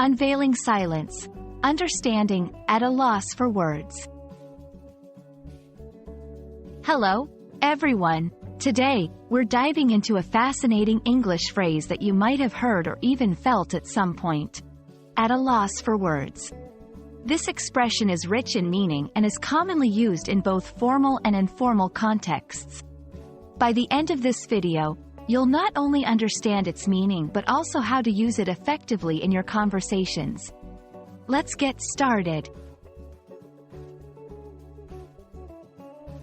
Unveiling Silence. Understanding, at a loss for words. Hello, everyone. Today, we're diving into a fascinating English phrase that you might have heard or even felt at some point. At a loss for words. This expression is rich in meaning and is commonly used in both formal and informal contexts. By the end of this video, you'll not only understand its meaning but also how to use it effectively in your conversations. Let's get started.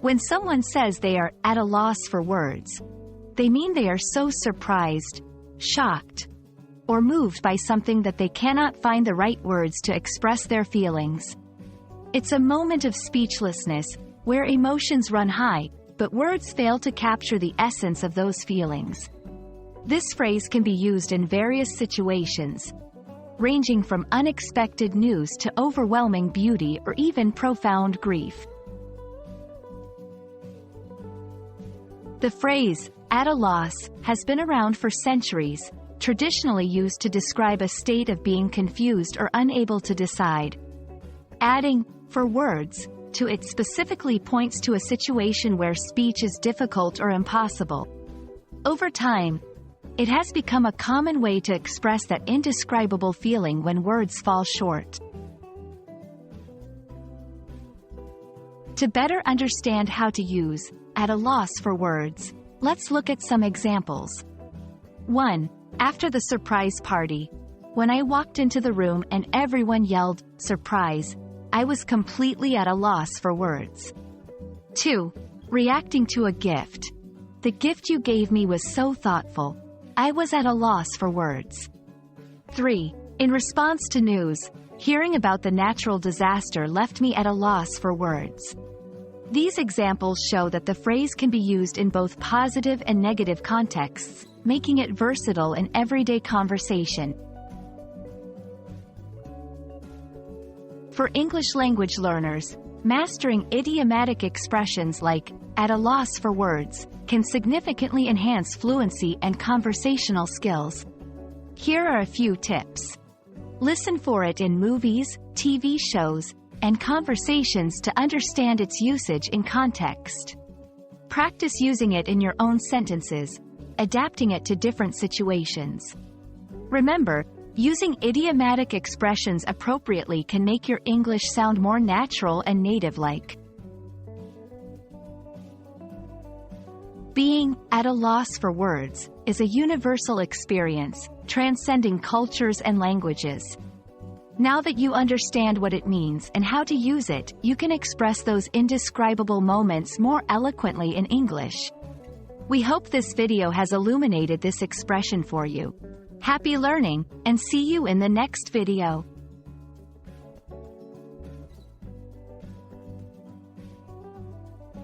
When someone says they are at a loss for words, they mean they are so surprised, shocked, or moved by something that they cannot find the right words to express their feelings. It's a moment of speechlessness, where emotions run high, but words fail to capture the essence of those feelings. This phrase can be used in various situations, ranging from unexpected news to overwhelming beauty or even profound grief. The phrase, at a loss, has been around for centuries, traditionally used to describe a state of being confused or unable to decide. Adding, for words, to it specifically points to a situation where speech is difficult or impossible. Over time, it has become a common way to express that indescribable feeling when words fall short. To better understand how to use at a loss for words, let's look at some examples. 1. After the surprise party. When I walked into the room and everyone yelled, "Surprise!" I was completely at a loss for words. 2. Reacting to a gift. The gift you gave me was so thoughtful. I was at a loss for words. 3. In response to news. Hearing about the natural disaster left me at a loss for words. These examples show that the phrase can be used in both positive and negative contexts, making it versatile in everyday conversation. For English language learners, mastering idiomatic expressions like at a loss for words can significantly enhance fluency and conversational skills. Here are a few tips. Listen for it in movies, TV shows, and conversations to understand its usage in context. Practice using it in your own sentences, adapting it to different situations. Remember, using idiomatic expressions appropriately can make your English sound more natural and native-like. Being at a loss for words is a universal experience, transcending cultures and languages. Now that you understand what it means and how to use it, you can express those indescribable moments more eloquently in English. We hope this video has illuminated this expression for you. Happy learning, and see you in the next video.